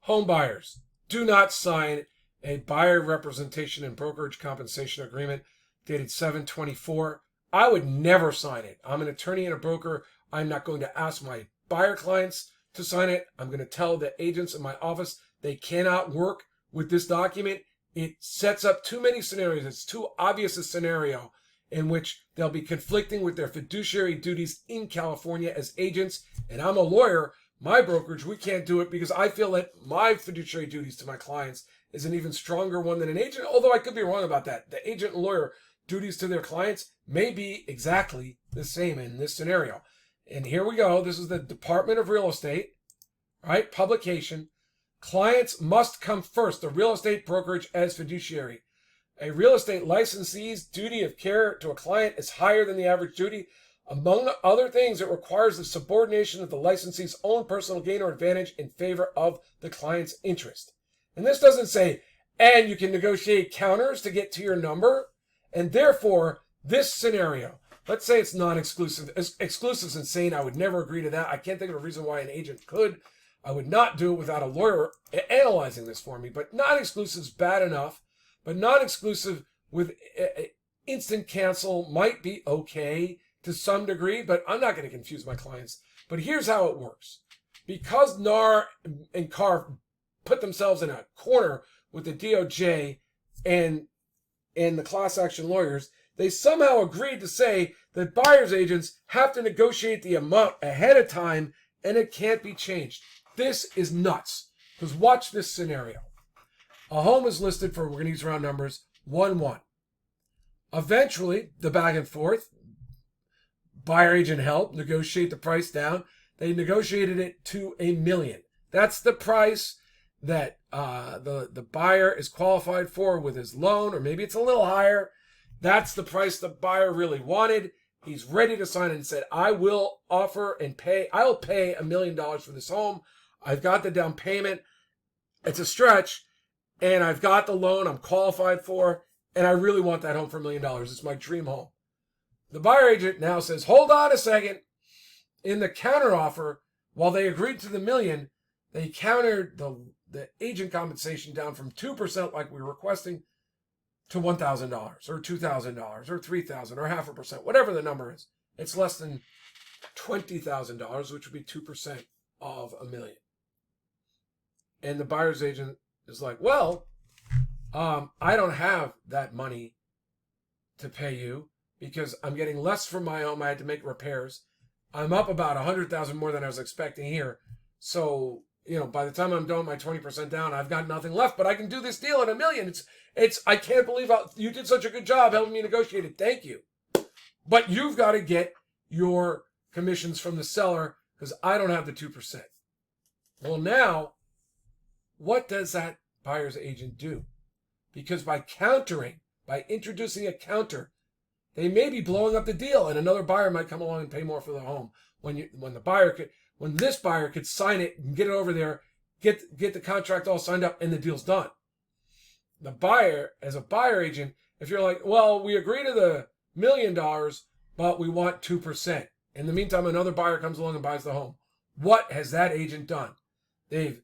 Home buyers, do not sign a buyer representation and brokerage compensation agreement dated 7/24. I would never sign it. I'm an attorney and a broker. I'm not going to ask my buyer clients to sign it. I'm going to tell the agents in my office they cannot work with this document. It sets up too many scenarios. It's too obvious a scenario in which they'll be conflicting with their fiduciary duties in California as agents. And I'm a lawyer. My brokerage, we can't do it because I feel that my fiduciary duties to my clients is an even stronger one than an agent, although I could be wrong about that. The agent and lawyer duties to their clients may be exactly the same in this scenario. And here we go. This is the Department of Real Estate, right? Publication. Clients must come first. The real estate brokerage as fiduciary. A real estate licensee's duty of care to a client is higher than the average duty. Among other things, it requires the subordination of the licensee's own personal gain or advantage in favor of the client's interest. And this doesn't say, and you can negotiate counters to get to your number. And therefore, this scenario, let's say it's non-exclusive. Exclusive's insane. I would never agree to that. I can't think of a reason why an agent could. I would not do it without a lawyer analyzing this for me. But non-exclusive's bad enough. But non-exclusive with instant cancel might be okay to some degree, but I'm not going to confuse my clients. But here's how it works. Because NAR and CAR put themselves in a corner with the DOJ and the class action lawyers, they somehow agreed to say that buyer's agents have to negotiate the amount ahead of time and it can't be changed. This is nuts. Because watch this scenario. A home is listed for, we're going to use round numbers, 1-1. Eventually, the back and forth, buyer agent helped negotiate the price down. They negotiated it to $1 million. That's the price that the buyer is qualified for with his loan, or maybe it's a little higher. That's the price the buyer really wanted. He's ready to sign it and said, I will offer and pay. I'll pay $1 million for this home. I've got the down payment. It's a stretch. And I've got the loan I'm qualified for. And I really want that home for $1 million. It's my dream home. The buyer agent now says, hold on a second. In the counteroffer, while they agreed to the $1 million, they countered the agent compensation down from 2% like we were requesting to $1,000 or $2,000 or $3,000 or 0.5%, whatever the number is. It's less than $20,000, which would be 2% of $1 million. And the buyer's agent is like, well, I don't have that money to pay you because I'm getting less from my home. I had to make repairs. I'm up about $100,000 more than I was expecting here. So, by the time I'm done my 20% down, I've got nothing left, but I can do this deal at $1 million. I can't believe you did such a good job helping me negotiate it. Thank you. But you've got to get your commissions from the seller because I don't have the 2%. Well, now, what does that buyer's agent do? Because by introducing a counter, they may be blowing up the deal, and another buyer might come along and pay more for the home. When this buyer could sign it and get it over there, get the contract all signed up, and the deal's done. The buyer, as a buyer agent, if you're like, well, we agree to the $1 million, but we want 2%. In the meantime, another buyer comes along and buys the home. What has that agent done? They've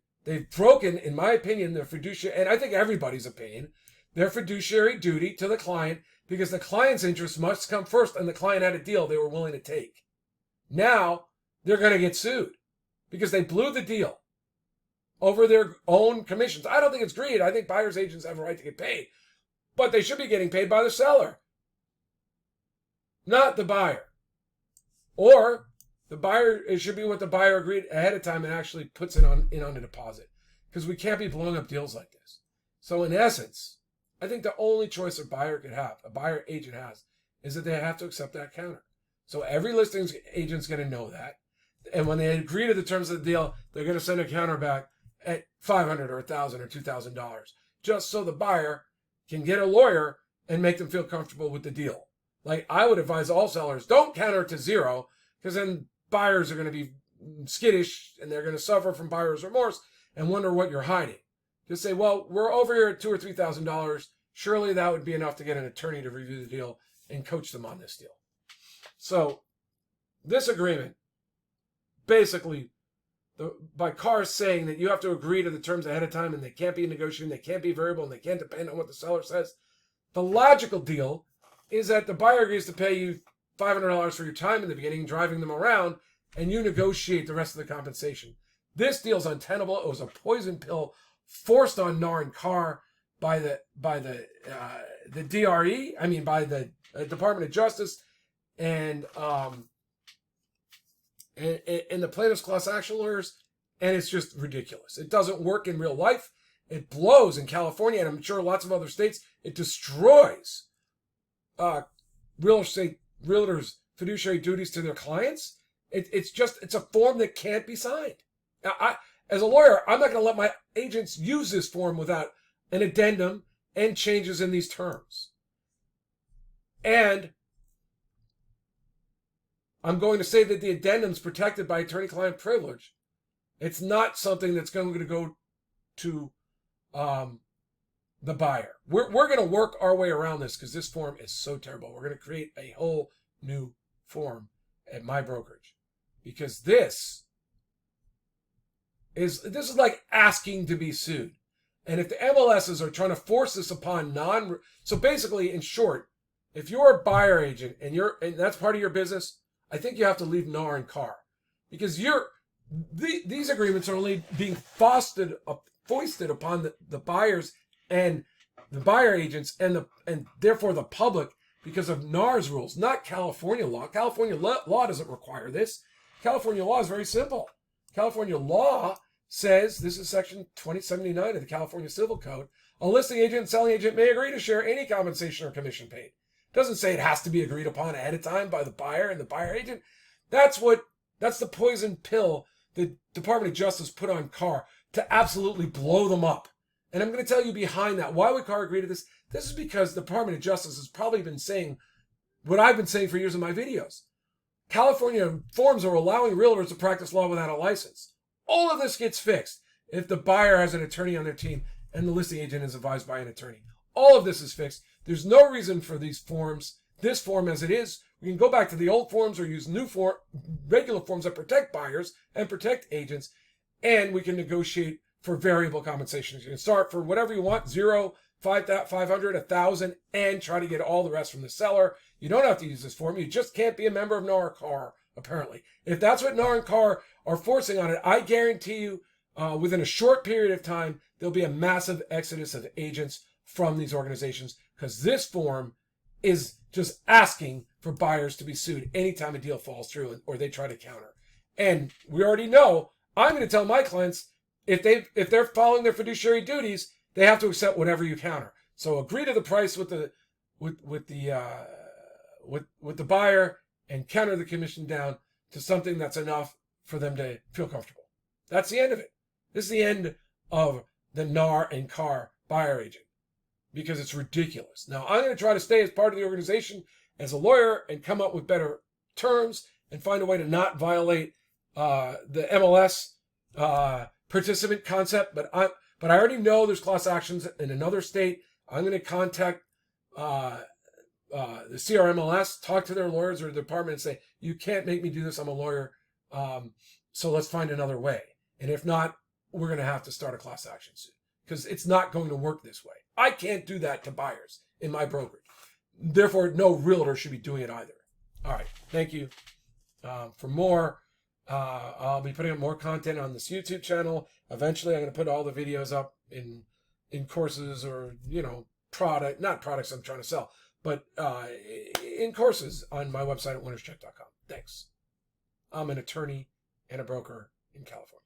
broken, in my opinion, their fiduciary, and I think everybody's opinion, their fiduciary duty to the client because the client's interest must come first and the client had a deal they were willing to take. Now, they're going to get sued because they blew the deal over their own commissions. I don't think it's greed. I think buyer's agents have a right to get paid, but they should be getting paid by the seller, not the buyer. Or the buyer, it should be what the buyer agreed ahead of time and actually puts it on a deposit because we can't be blowing up deals like this. So in essence, I think the only choice a buyer agent has, is that they have to accept that counter. So every listings agent's going to know that. And when they agree to the terms of the deal, they're going to send a counter back at $500 or $1,000 or $2,000, just so the buyer can get a lawyer and make them feel comfortable with the deal. Like I would advise all sellers, don't counter to zero, because then buyers are going to be skittish and they're going to suffer from buyer's remorse and wonder what you're hiding. Just say, well, we're over here at $2,000 or $3,000. Surely that would be enough to get an attorney to review the deal and coach them on this deal. So this agreement, basically, by cars saying that you have to agree to the terms ahead of time and they can't be negotiated, they can't be variable, and they can't depend on what the seller says. The logical deal is that the buyer agrees to pay you $500 for your time in the beginning, driving them around, and you negotiate the rest of the compensation. This deal's untenable. It was a poison pill forced on NAR and CAR by the DRE. I mean, by the Department of Justice and the plaintiffs' class action lawyers, and it's just ridiculous. It doesn't work in real life. It blows in California, and I'm sure lots of other states. It destroys real estate realtors' fiduciary duties to their clients. It's a form that can't be signed. Now, as a lawyer, I'm not going to let my agents use this form without an addendum and changes in these terms. And I'm going to say that the addendum is protected by attorney-client privilege. It's not something that's going to go to the buyer. We're going to work our way around this because this form is so terrible. We're going to create a whole new form at my brokerage because this is like asking to be sued. And if the MLSs are trying to force this upon so basically, in short, if you're a buyer agent and that's part of your business, I think you have to leave NAR and CAR because these agreements are only being foisted upon the buyers and the buyer agents and therefore the public because of NAR's rules, not California law. California law doesn't require this. California law is very simple. California law says, this is section 2079 of the California Civil Code, a listing agent and selling agent may agree to share any compensation or commission paid. It doesn't say it has to be agreed upon ahead of time by the buyer and the buyer agent. That's the poison pill the Department of Justice put on CAR to absolutely blow them up. And I'm going to tell you behind that, why would CAR agree to this? This is because the Department of Justice has probably been saying what I've been saying for years in my videos. California forms are allowing realtors to practice law without a license. All of this gets fixed if the buyer has an attorney on their team and the listing agent is advised by an attorney. All of this is fixed. There's no reason for these forms, this form as it is. We can go back to the old forms or use regular forms that protect buyers and protect agents, and we can negotiate for variable compensation. You can start for whatever you want, 0, 500, 1,000, and try to get all the rest from the seller. You don't have to use this form. You just can't be a member of NAR or CAR, apparently. If that's what NAR and CAR are forcing on it, I guarantee you within a short period of time, there'll be a massive exodus of agents from these organizations because this form is just asking for buyers to be sued anytime a deal falls through or they try to counter. And we already know, I'm going to tell my clients, if they're following their fiduciary duties, they have to accept whatever you counter. So agree to the price with the buyer and counter the commission down to something that's enough for them to feel comfortable. That's the end of it. This is the end of the NAR and CAR buyer agent because it's ridiculous. Now, I'm going to try to stay as part of the organization as a lawyer and come up with better terms and find a way to not violate the MLS participant concept. But I already know there's class actions in another state. I'm going to contact the CRMLS, talk to their lawyers or the department and say, you can't make me do this. I'm a lawyer. So let's find another way. And if not, we're going to have to start a class action suit because it's not going to work this way. I can't do that to buyers in my brokerage. Therefore, no realtor should be doing it either. All right. Thank you. For more, I'll be putting up more content on this YouTube channel. Eventually, I'm going to put all the videos up in courses or, not products I'm trying to sell, but in courses on my website at winnerscheck.com. Thanks. I'm an attorney and a broker in California.